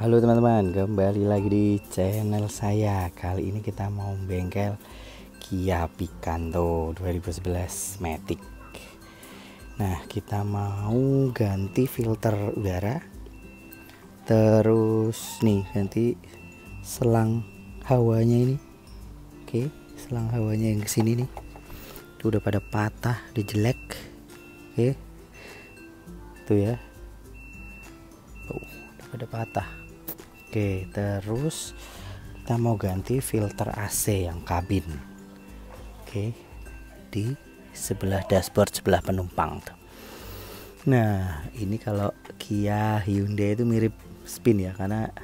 Halo teman-teman, kembali lagi di channel saya. Kali ini kita mau bengkel Kia Picanto 2011 Matic. Nah, kita mau ganti filter udara. Terus nih, ganti selang hawanya ini. Oke, selang hawanya yang kesini nih. Itu udah pada patah, udah jelek. Oke. Tuh ya. Udah pada patah. Oke, terus kita mau ganti filter AC yang kabin. Oke, di sebelah dashboard sebelah penumpang tuh. Nah, ini kalau Kia Hyundai itu mirip Spin ya, karena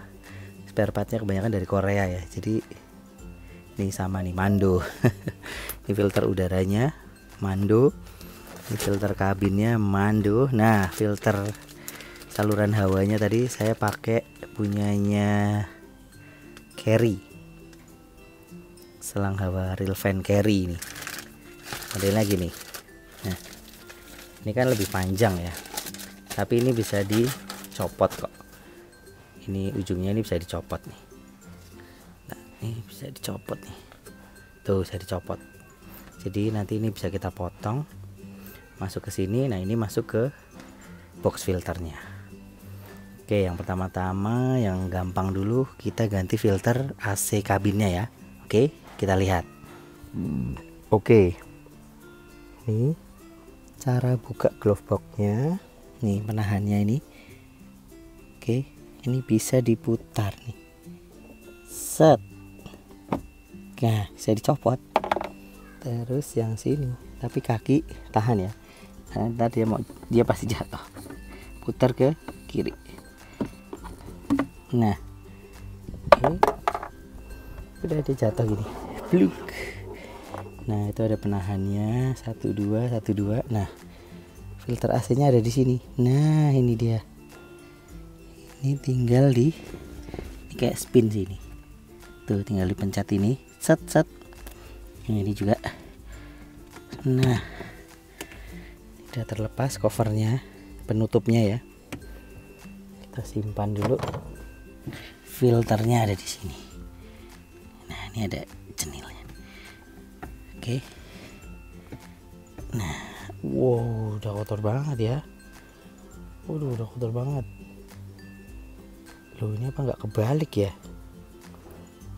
spare partnya kebanyakan dari Korea ya. Jadi ini sama nih, Mando. Ini filter udaranya Mando, ini filter kabinnya Mando. Nah, filter saluran hawanya tadi saya pakai punyanya Carry, selang hawa real fan Carry ini modelnya gini. Nah, ini kan lebih panjang ya, tapi ini bisa dicopot kok. Ini ujungnya ini bisa dicopot nih. Nah, ini bisa dicopot nih, tuh bisa dicopot. Jadi nanti ini bisa kita potong masuk ke sini. Nah, ini masuk ke box filternya. Oke, yang pertama-tama yang gampang dulu kita ganti filter AC kabinnya ya. Oke, kita lihat. Oke, ini cara buka glove boxnya. Nih penahannya ini. Oke, ini bisa diputar nih. Set. Nah, bisa dicopot. Terus yang sini, tapi kaki tahan ya. Karena ntar dia pasti jatuh. Putar ke kiri. Nah, oke. Udah dia jatuh gini. Bluk. Nah, itu ada penahannya 1 2 1 2. Nah, filter AC-nya ada di sini. Nah, ini dia. Ini tinggal ini kayak spin sini. Tuh, tinggal dipencet ini. Set set. Ini juga. Nah, udah terlepas covernya, penutupnya ya. Kita simpan dulu. Filternya ada di sini. Nah, ini ada cenilnya. Oke. Nah, wow, udah kotor banget ya. Waduh, udah kotor banget. Loh, ini apa nggak kebalik ya?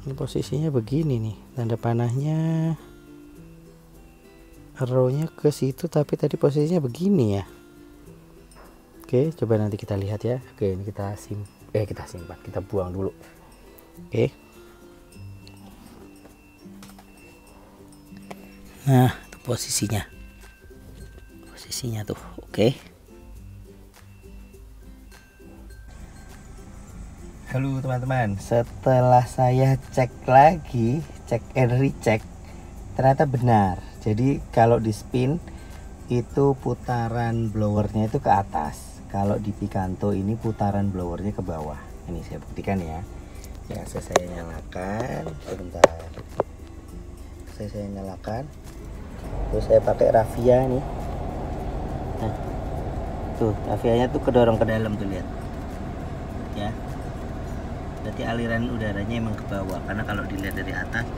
Ini posisinya begini nih, tanda panahnya arrow-nya ke situ, tapi tadi posisinya begini ya. Oke, coba nanti kita lihat ya. Oke, ini kita simpan, kita buang dulu. Oke. Nah, itu posisinya tuh. Oke. Halo teman-teman, setelah saya cek lagi, cek and recheck, ternyata benar. Jadi kalau di Spin itu putaran blowernya itu ke atas. Kalau di Picanto ini putaran blowernya ke bawah. Ini saya buktikan ya. Ya, saya nyalakan. Sebentar. Saya nyalakan. Terus saya pakai raffia nih. Nah, tuh raffianya tuh kedorong ke dalam tuh, lihat. Ya. Berarti aliran udaranya emang ke bawah. Karena kalau dilihat dari atas,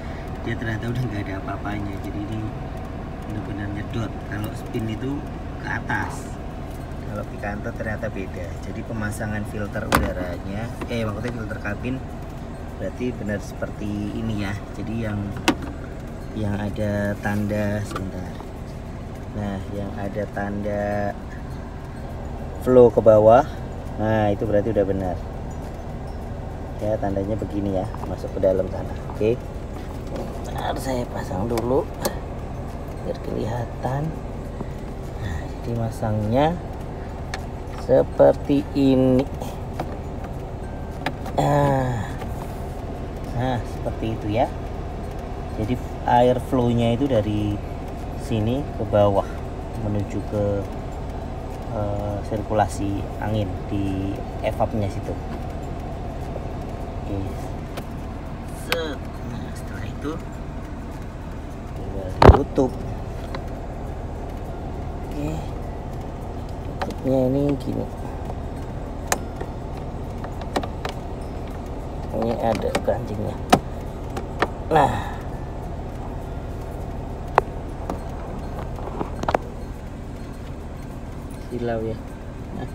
dia ternyata udah nggak ada apa-apanya. Jadi ini benar-benar nyedot. Kalau Spin itu ke atas. Kalau Picanto ternyata beda. Jadi pemasangan filter udaranya, maksudnya filter kabin, berarti benar seperti ini ya. Jadi yang ada tanda, sebentar. Nah, yang ada tanda flow ke bawah, nah itu berarti udah benar. Ya, tandanya begini ya, masuk ke dalam sana. Oke. Bentar, saya pasang dulu biar kelihatan. Nah, jadi masangnya seperti ini. Nah, seperti itu ya. Jadi air flow-nya itu dari sini ke bawah menuju ke sirkulasi angin di evapnya situ. Oke. Set. Nah, setelah itu tinggal ditutup. Oke. Tutupnya ini gini. Ini ada kancingnya. Nah, silau ya. Nah.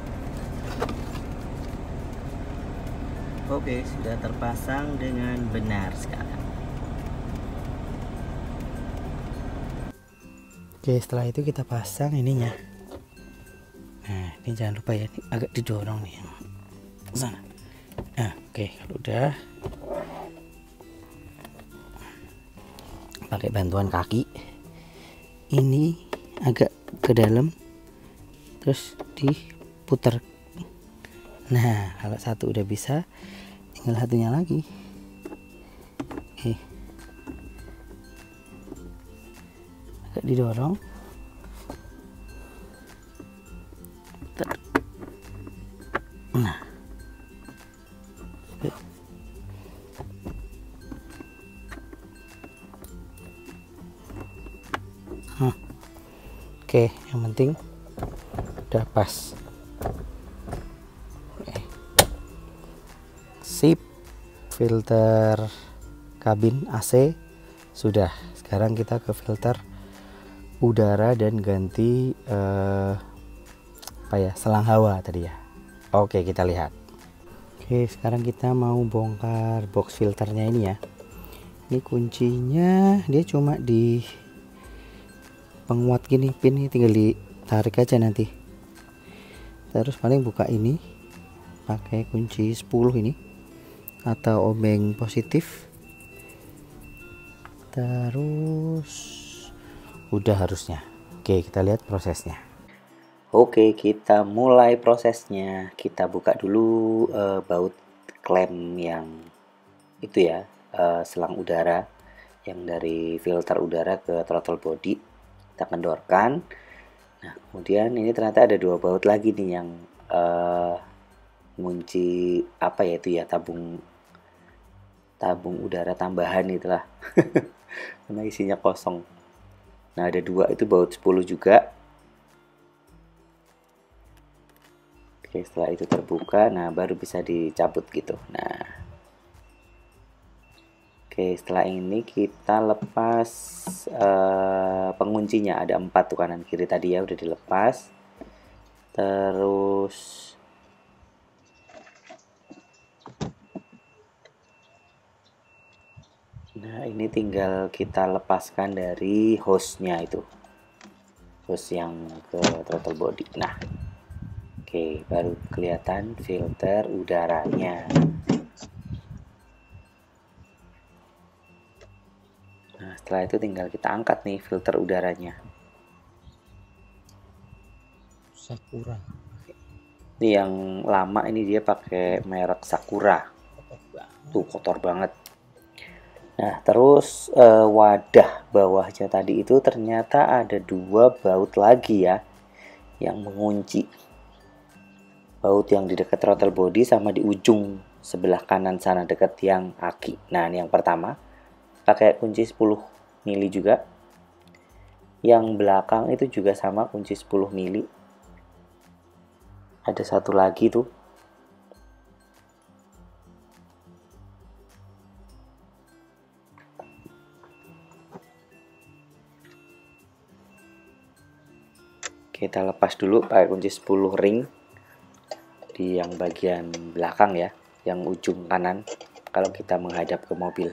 Oke, sudah terpasang dengan benar sekarang. Oke, setelah itu kita pasang ininya. Nah, ini jangan lupa ya, ini agak didorong nih yang sana. Nah, oke, kalau udah pakai bantuan kaki, ini agak ke dalam, terus diputar. Nah, kalau satu udah bisa, tinggal satunya lagi. Oke, agak didorong. Nah, oke, yang penting udah pas. Oke. Sip, filter kabin AC sudah. Sekarang kita ke filter udara dan ganti apa ya, selang hawa tadi ya. Oke, kita lihat. Oke, sekarang kita mau bongkar box filternya ini ya. Ini kuncinya dia cuma di penguat gini, pin ini tinggal ditarik aja nanti. Terus paling buka ini pakai kunci 10 ini atau obeng positif. Terus udah harusnya. Oke, kita lihat prosesnya. Oke, kita mulai prosesnya. Kita buka dulu baut klem yang itu ya, selang udara yang dari filter udara ke throttle body. Kita kendorkan. Nah, kemudian ini ternyata ada dua baut lagi nih yang ngunci apa ya itu ya, tabung udara tambahan itulah. Karena isinya kosong. Nah, ada dua, itu baut 10 juga. Oke, setelah itu terbuka, nah baru bisa dicabut gitu. Nah, oke, setelah ini kita lepas penguncinya. Ada 4 tuh, kanan kiri tadi ya udah dilepas. Terus nah, ini tinggal kita lepaskan dari hostnya itu, host yang ke throttle body. Nah, oke, baru kelihatan filter udaranya. Nah, setelah itu tinggal kita angkat nih filter udaranya. Sakura. Ini yang lama, ini dia pakai merek Sakura. Tuh, kotor banget. Nah, terus wadah bawahnya tadi itu ternyata ada dua baut lagi ya yang mengunci. Baut yang di dekat throttle body sama di ujung sebelah kanan sana dekat yang aki. Nah, ini yang pertama pakai kunci 10 mili juga. Yang belakang itu juga sama, kunci 10 mili. Ada satu lagi tuh. Kita lepas dulu pakai kunci 10 ring di yang bagian belakang ya, yang ujung kanan kalau kita menghadap ke mobil.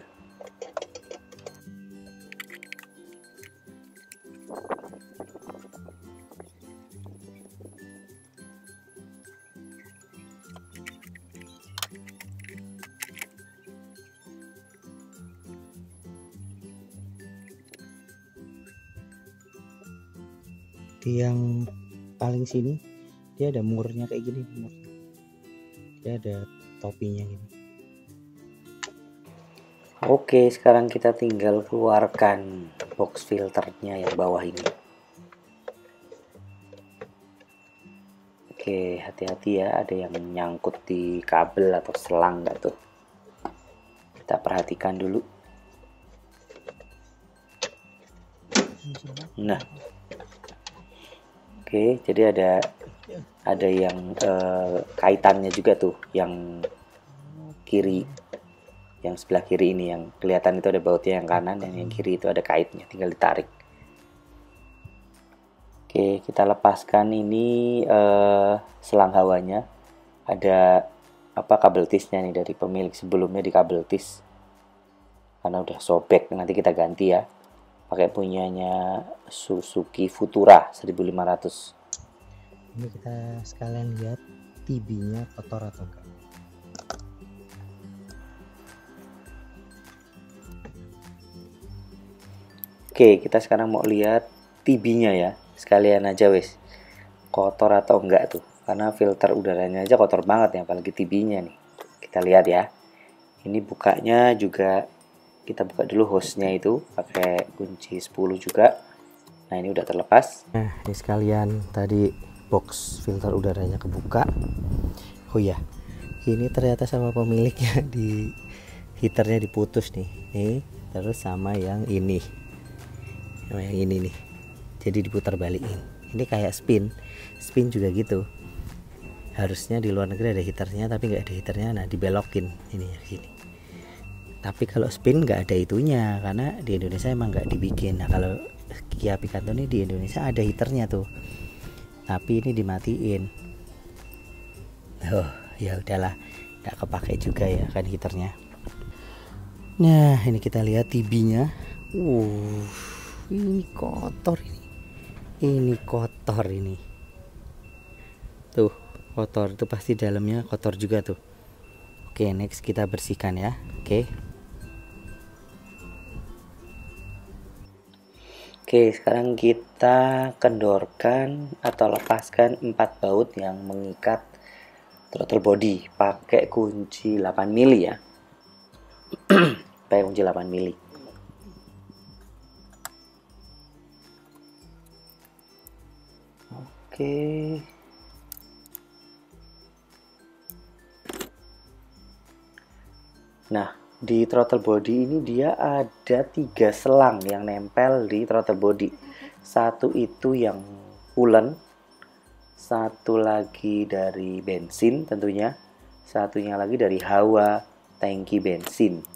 Di yang paling sini dia ada murnya kayak gini, dia ada topinya gini. Oke, sekarang kita tinggal keluarkan box filternya yang bawah ini. Oke, hati-hati ya, ada yang nyangkut di kabel atau selang nggak tuh. Kita perhatikan dulu. Nah, oke, jadi ada yang kaitannya juga tuh, yang kiri yang sebelah kiri ini, yang kelihatan itu ada bautnya yang kanan, dan yang kiri itu ada kaitnya, tinggal ditarik. Oke, kita lepaskan ini selang hawanya. Ada kabel tisnya nih dari pemilik sebelumnya, di kabel tis karena udah sobek, nanti kita ganti ya pakai punyanya Suzuki Futura 1500. Ini kita sekalian lihat TB-nya kotor atau enggak. Oke, kita sekarang mau lihat TB-nya ya, sekalian aja wes kotor atau enggak tuh, karena filter udaranya aja kotor banget ya, apalagi TB-nya nih. Kita lihat ya, ini bukanya juga kita buka dulu hostnya itu pakai kunci 10 juga. Nah, ini udah terlepas. Nah, ini sekalian tadi box filter udaranya kebuka. Oh ya, ini ternyata sama pemiliknya di heaternya diputus nih. Nih, terus sama yang ini. Sama yang ini nih. Jadi diputar balikin. Ini kayak spin juga gitu. Harusnya di luar negeri ada heaternya, tapi nggak ada heaternya. Nah, dibelokin ini ya sini. Tapi kalau spin nggak ada itunya, karena di Indonesia emang nggak dibikin. Nah, kalau Kia Picanto ini di Indonesia ada heaternya tuh, tapi ini dimatiin. Oh ya udahlah, nggak kepake juga ya kan heaternya. Nah, ini kita lihat TB-nya. Ini kotor ini. Ini kotor ini. Tuh, kotor itu pasti dalamnya kotor juga tuh. Oke, next kita bersihkan ya. Oke, sekarang kita kendorkan atau lepaskan 4 baut yang mengikat throttle body pakai kunci 8 mili ya. Pakai kunci 8 mili. Oke. Nah, di throttle body ini dia ada 3 selang yang nempel di throttle body. Satu itu yang coolant, satu lagi dari bensin tentunya, satunya lagi dari hawa tangki bensin.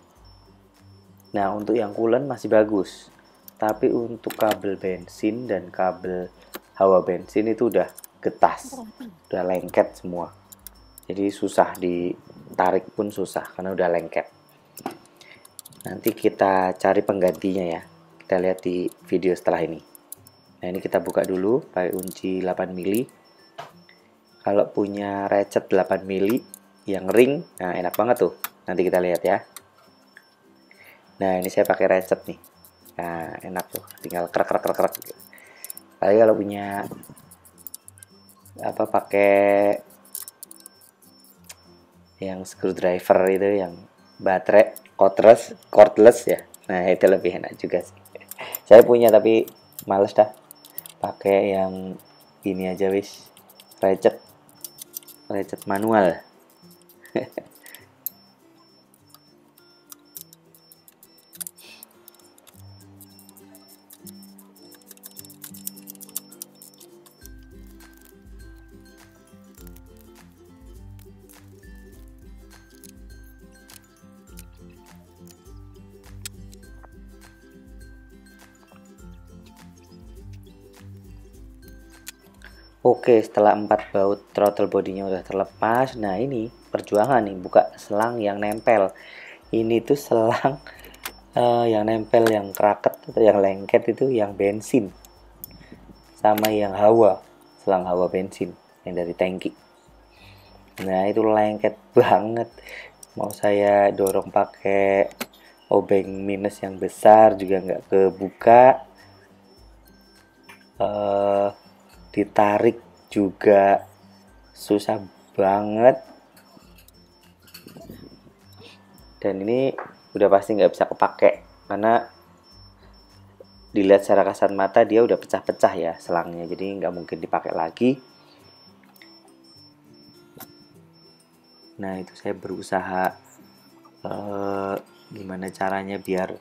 Nah, untuk yang coolant masih bagus, tapi untuk kabel bensin dan kabel hawa bensin itu udah getas, udah lengket semua. Jadi susah ditarik pun susah karena udah lengket. Nanti kita cari penggantinya ya. Kita lihat di video setelah ini. Nah, ini kita buka dulu pakai kunci 8 mili. Kalau punya ratchet 8 mili yang ring, nah enak banget tuh. Nanti kita lihat ya. Nah, ini saya pakai ratchet nih. Nah, enak tuh. Tinggal krek. Tapi kalau punya pakai yang screwdriver itu, yang baterai cordless ya, nah itu lebih enak juga sih. Saya punya tapi males dah pakai yang ini aja wis, ratchet manual. Oke, setelah 4 baut throttle bodinya udah terlepas, nah ini perjuangan nih buka selang yang nempel. Ini tuh selang yang nempel, yang kraket atau yang lengket itu yang bensin, sama yang hawa, selang hawa bensin yang dari tangki. Nah, itu lengket banget. Mau saya dorong pakai obeng minus yang besar juga nggak kebuka. Ditarik juga susah banget, dan ini udah pasti nggak bisa kepake karena dilihat secara kasat mata dia udah pecah-pecah ya selangnya, jadi nggak mungkin dipakai lagi. Nah, itu saya berusaha gimana caranya biar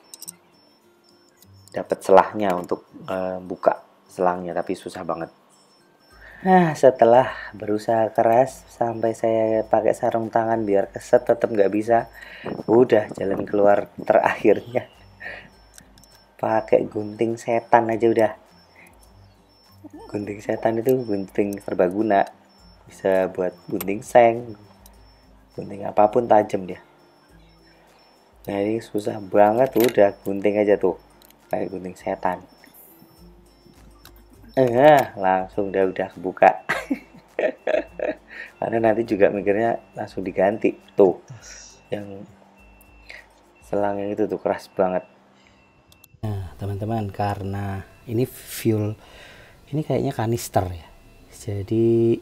dapat selahnya untuk buka selangnya, tapi susah banget. Nah, setelah berusaha keras sampai saya pakai sarung tangan biar keset tetap nggak bisa. Udah jalan keluar terakhirnya pakai gunting setan aja udah. Gunting setan itu gunting serbaguna, bisa buat gunting seng, gunting apapun tajam dia. Nah ini susah banget, udah gunting aja tuh kayak gunting setan. Langsung udah kebuka. Karena nanti juga mikirnya langsung diganti tuh, yang selang yang itu tuh keras banget. Nah teman-teman, karena ini fuel, ini kayaknya kanister ya, jadi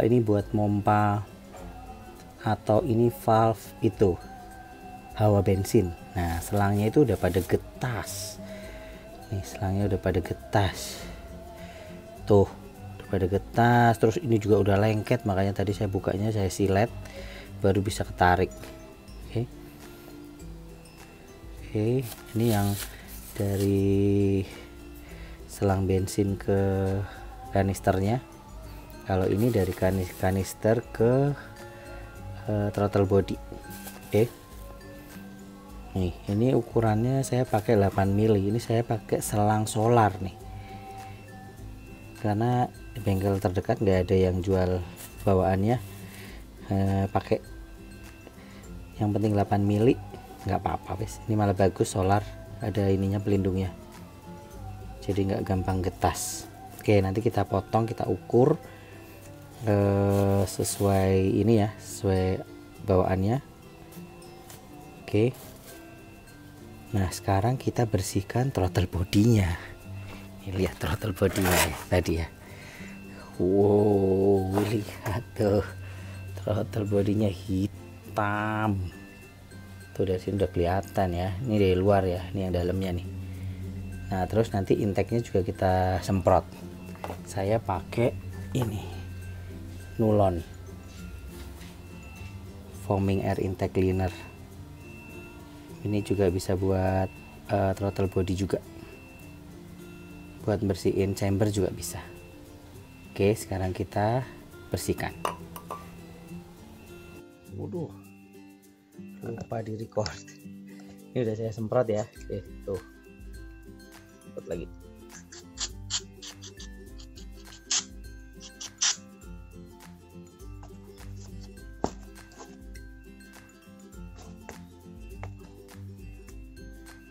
ini buat pompa atau ini valve itu hawa bensin. Nah selangnya itu udah pada getas nih, selangnya udah pada getas tuh, udah pada getas. Terus ini juga udah lengket, makanya tadi saya bukanya saya silet baru bisa ketarik. Oke, ini yang dari selang bensin ke kanisternya. Kalau ini dari kanister ke throttle body. Oke. Nih, ini ukurannya saya pakai 8 mili. Ini saya pakai selang solar nih. Karena di bengkel terdekat nggak ada yang jual bawaannya. Pakai yang penting 8 mili, nggak apa-apa wes. Ini malah bagus solar, ada ininya pelindungnya. Jadi nggak gampang getas. Oke, nanti kita potong, kita ukur sesuai ini ya, sesuai bawaannya. Oke. Nah sekarang kita bersihkan throttle bodinya. Ini lihat throttle bodinya ya, tadi ya. Wow, lihat tuh throttle bodinya hitam. Tuh dari sini udah kelihatan ya. Ini dari luar ya, ini yang dalamnya nih. Nah terus nanti intake-nya juga kita semprot. Saya pakai ini Nulon foaming air intake cleaner. Ini juga bisa buat throttle body juga, buat bersihin chamber juga bisa. Oke, sekarang kita bersihkan. Waduh, lupa di record. Ini udah saya semprot ya. Tuh semprot lagi.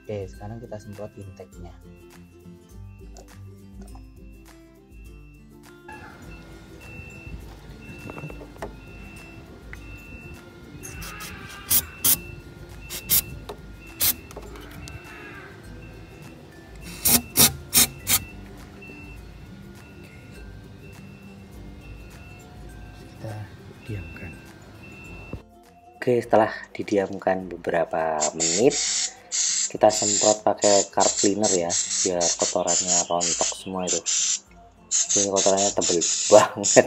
Oke, sekarang kita semprot intake-nya. Kita diamkan. Oke, setelah didiamkan beberapa menit, kita semprot pakai carb cleaner ya, biar kotorannya rontok semua itu. Ini kotorannya tebel banget.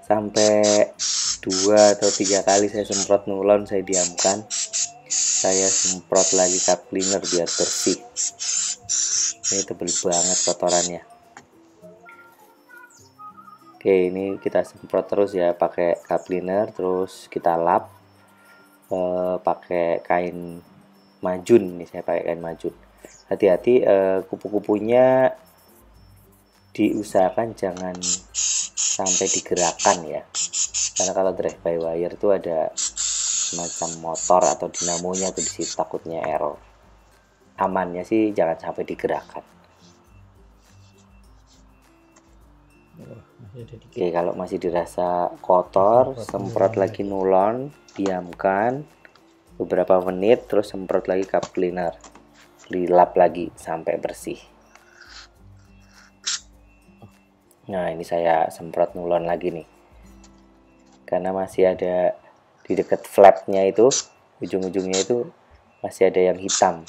Sampai 2 atau 3 kali saya semprot Nulon, saya diamkan. Saya semprot lagi carb cleaner biar bersih. Ini tebel banget kotorannya. Oke, ini kita semprot terus ya pakai carb cleaner, terus kita lap pakai kain majun. Ini saya pakai kain majun. Hati-hati, kupu-kupunya diusahakan jangan sampai digerakkan ya, karena kalau drive by wire itu ada semacam motor atau dinamonya tuh di situ, takutnya error. Amannya sih jangan sampai digerakkan. Oke, kalau masih dirasa kotor, semprot lagi Nulon, diamkan beberapa menit, terus semprot lagi carb cleaner, dilap lagi sampai bersih. Nah ini saya semprot Nulon lagi nih, karena masih ada di dekat flapnya itu, ujung-ujungnya itu masih ada yang hitam.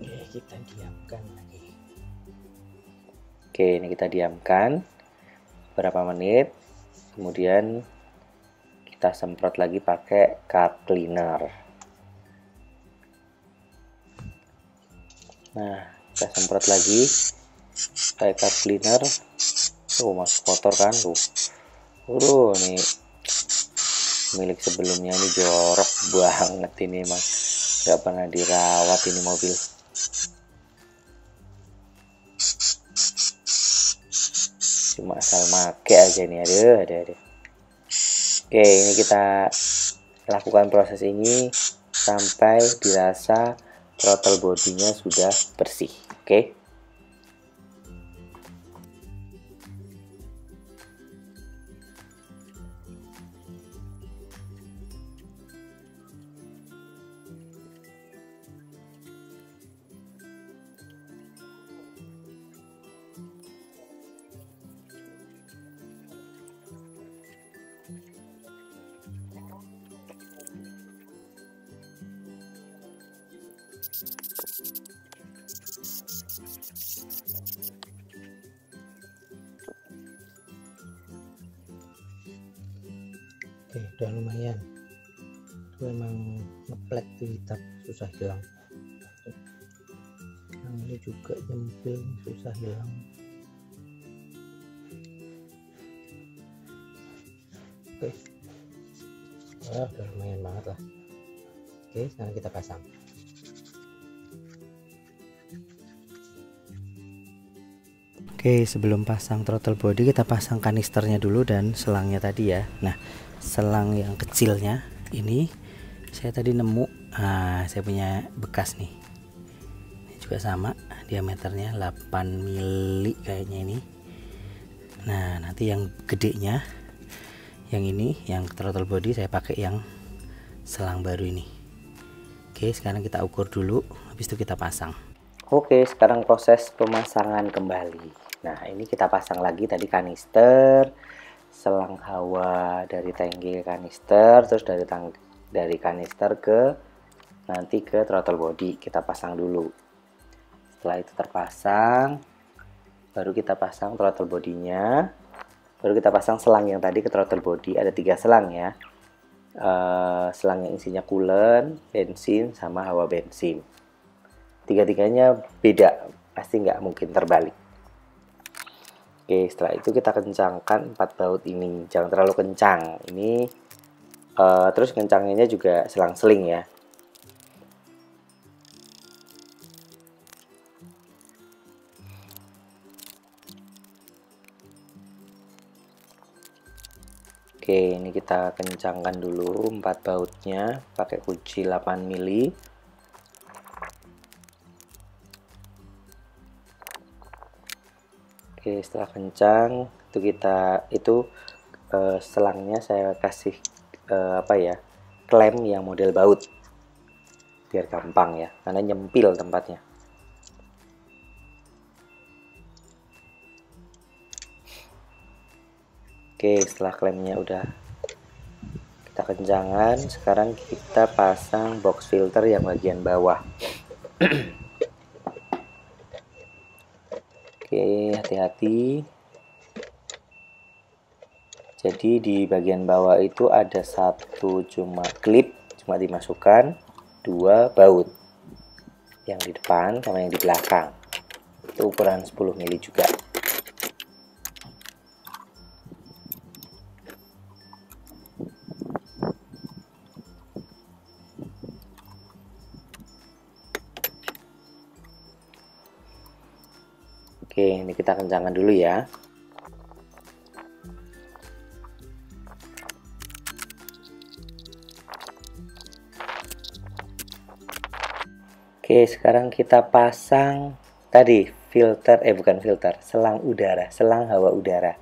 Oke, kita diamkan lagi. Oke, ini kita diamkan beberapa menit, kemudian kita semprot lagi pakai carb cleaner. Nah Kita semprot lagi pakai cup cleaner. Masuk kotor kan tuh. Nih milik sebelumnya ini jorok banget ini, emang nggak pernah dirawat ini mobil. Cuma asal make aja nih, ada. Oke, ini kita lakukan proses ini sampai dirasa throttle bodinya sudah bersih. Oke. Oke, udah lumayan. Itu emang ngeplek tuh hitam, susah hilang. Yang ini juga nyempil, susah hilang. Oke, udah lumayan banget lah. Oke, sekarang kita pasang. Oke, sebelum pasang throttle body kita pasang kanisternya dulu dan selangnya tadi ya. Nah, selang yang kecilnya ini saya tadi nemu, saya punya bekas nih. Ini juga sama, diameternya 8 mili kayaknya ini. Nah, nanti yang gedenya, yang ini, yang throttle body saya pakai yang selang baru ini. Oke, sekarang kita ukur dulu, habis itu kita pasang. Oke, sekarang proses pemasangan kembali. Nah, ini kita pasang lagi tadi kanister, selang hawa dari tangki ke kanister, terus dari kanister ke nanti ke throttle body kita pasang dulu. Setelah itu terpasang, baru kita pasang throttle bodinya, baru kita pasang selang yang tadi ke throttle body. Ada 3 selang ya, selang yang isinya coolant, bensin, sama hawa bensin. Tiga-tiganya beda, pasti nggak mungkin terbalik. Oke, setelah itu kita kencangkan 4 baut ini, jangan terlalu kencang ini. Terus kencanginnya juga selang-seling ya. Oke, ini kita kencangkan dulu 4 bautnya pakai kunci 8 mili. Oke, setelah kencang itu selangnya saya kasih klem yang model baut biar gampang ya, karena nyempil tempatnya. Oke, setelah klemnya udah kita kencangkan, sekarang kita pasang box filter yang bagian bawah. Oke, hati-hati. Jadi di bagian bawah itu ada satu cuma klip, cuma dimasukkan, 2 baut. Yang di depan sama yang di belakang. Itu ukuran 10 mili juga. Oke, ini kita kencangkan dulu ya. Oke, sekarang kita pasang tadi selang udara, selang hawa udara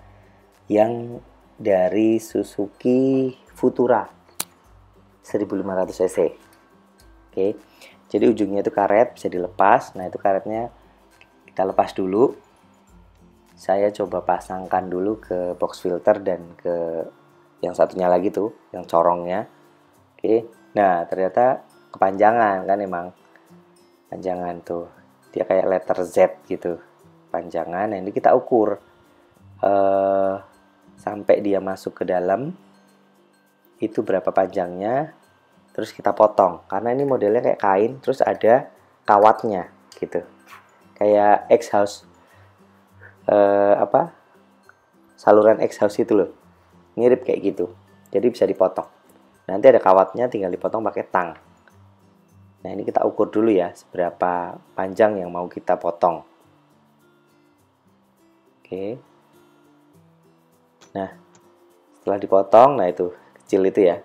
yang dari Suzuki Futura 1500 cc. Oke, jadi ujungnya itu karet, bisa dilepas. Nah, itu karetnya kita lepas dulu. Saya coba pasangkan dulu ke box filter dan ke yang satunya lagi tuh, yang corongnya. Oke, nah ternyata kepanjangan kan, emang panjangan tuh, dia kayak letter Z gitu, panjangan. Nah, ini kita ukur sampai dia masuk ke dalam itu berapa panjangnya, terus kita potong karena ini modelnya kayak kain, terus ada kawatnya gitu. kayak exhaust, saluran exhaust itu loh, mirip kayak gitu. Jadi bisa dipotong. Nanti ada kawatnya, tinggal dipotong pakai tang. Nah, ini kita ukur dulu ya, seberapa panjang yang mau kita potong. Oke. Nah, setelah dipotong, nah itu kecil itu ya.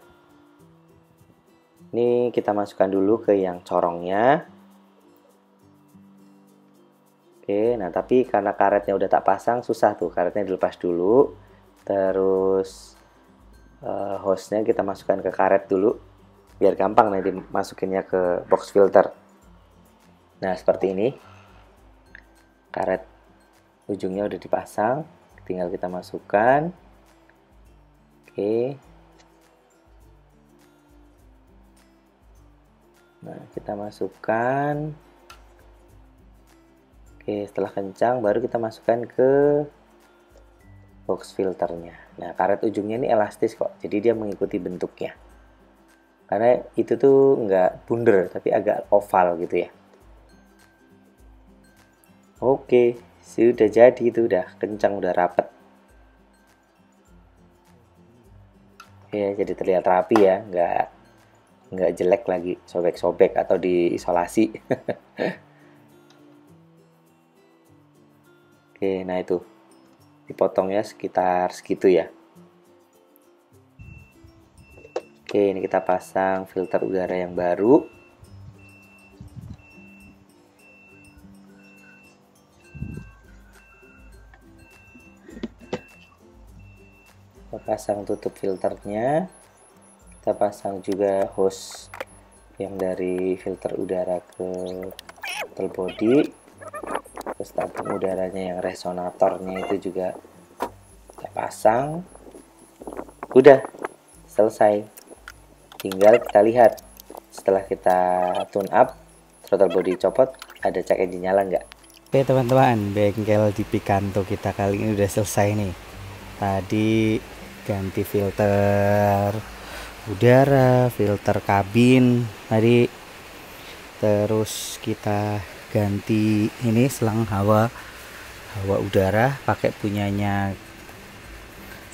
Ini kita masukkan dulu ke yang corongnya. Oke, nah tapi karena karetnya udah tak pasang, susah tuh, karetnya dilepas dulu. Terus hostnya kita masukkan ke karet dulu, biar gampang nanti masukinnya ke box filter. Nah, seperti ini. Karet ujungnya udah dipasang, tinggal kita masukkan. Oke. Nah, kita masukkan. Oke, setelah kencang baru kita masukkan ke box filternya. Nah, karet ujungnya ini elastis kok, jadi dia mengikuti bentuknya. Karena itu tuh nggak bundar, tapi agak oval gitu ya. Oke, sudah jadi, itu udah kencang, udah rapet. Ya, jadi terlihat rapi ya, nggak jelek lagi, sobek-sobek atau diisolasi. Oke, nah itu dipotongnya sekitar segitu ya. Oke, ini kita pasang filter udara yang baru. Kita pasang tutup filternya. Kita pasang juga hose yang dari filter udara ke throttle body. Terus tabung udaranya yang resonatornya itu juga kita pasang. Udah selesai, tinggal kita lihat setelah kita tune up, throttle body copot, ada check engine nyala nggak. Oke teman-teman, bengkel di Picanto kita kali ini udah selesai nih. Tadi ganti filter udara, filter kabin tadi, terus kita ganti ini selang hawa udara pakai punyanya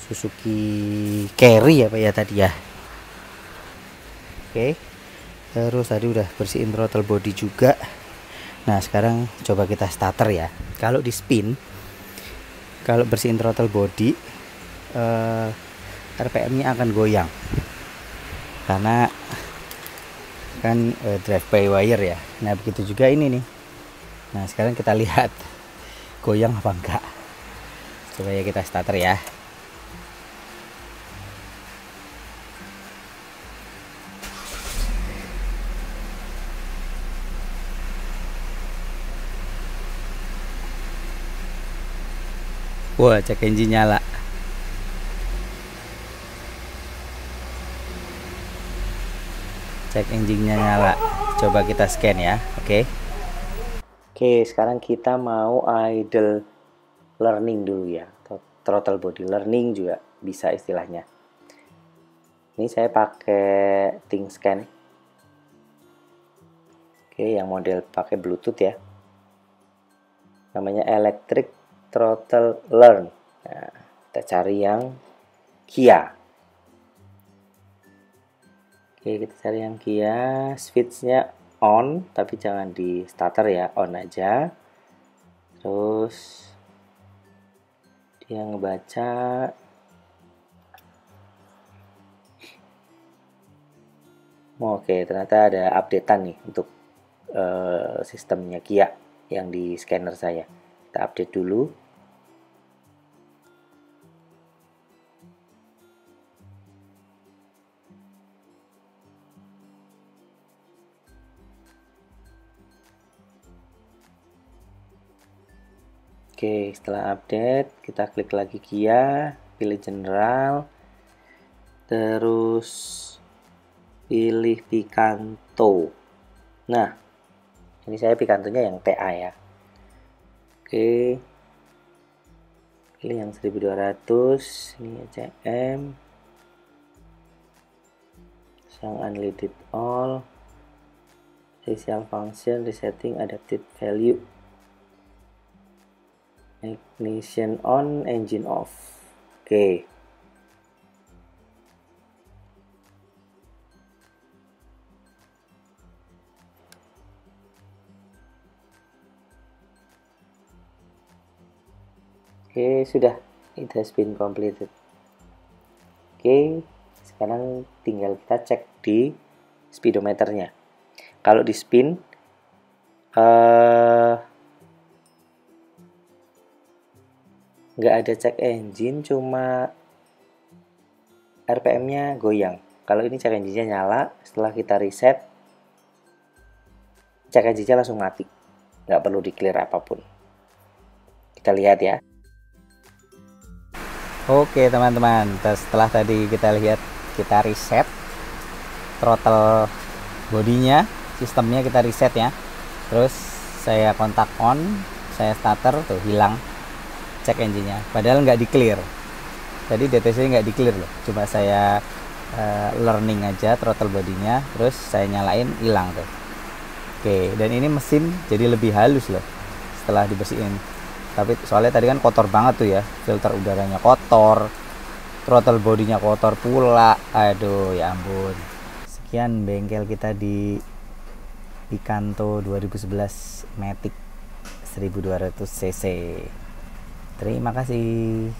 Suzuki Carry apa ya tadi ya. Oke, terus tadi udah bersihin throttle body juga. Nah, sekarang coba kita starter ya. Kalau di spin, kalau bersihin throttle body, RPM-nya akan goyang karena kan drive by wire ya. Nah, begitu juga ini nih. Nah, sekarang kita lihat goyang apa enggak. Coba ya kita starter ya. Wah, cek engine nyala. Cek engine-nya nyala. Coba kita scan ya. Oke. Oke, sekarang kita mau idle learning dulu ya. Throttle body learning juga bisa istilahnya. Ini saya pakai ThinkScan. Oke, yang model pakai Bluetooth ya. Namanya Electric Throttle Learn. Nah, kita cari yang Kia. Oke, kita cari yang Kia. Switch-nya on, tapi jangan di starter ya, on aja. Terus dia ngebaca. Oke, ternyata ada updatean nih untuk sistemnya Kia yang di scanner saya. Kita update dulu. Oke, setelah update, kita klik lagi Kia, pilih General, terus pilih Picanto. Nah, ini saya Picantonya yang TA ya. Oke, pilih yang 1200, ini CM, yang unlimited all, special function, resetting adapted value. Ignition on, engine off. Oke. Oke, sudah. It has been completed. Oke, sekarang tinggal kita cek di speedometernya. Kalau di spin, nggak ada cek engine, cuma RPM-nya goyang. Kalau ini cek engine-nya nyala, setelah kita reset, cek engine-nya langsung mati. Nggak perlu di clear apapun. Kita lihat ya. Oke teman-teman, setelah tadi kita lihat, kita reset throttle bodinya, sistemnya kita reset ya. Terus saya kontak on, saya starter, tuh hilang cek engine-nya. Padahal nggak di clear. Tadi DTC nggak di clear loh, cuma saya learning aja throttle bodinya, terus saya nyalain, hilang tuh. Oke, dan ini mesin jadi lebih halus loh setelah dibersihin. Tapi soalnya tadi kan kotor banget tuh ya, filter udaranya kotor, throttle bodinya kotor pula. Aduh ya ampun. Sekian bengkel kita di Picanto 2011 Matic 1200 cc. Terima kasih.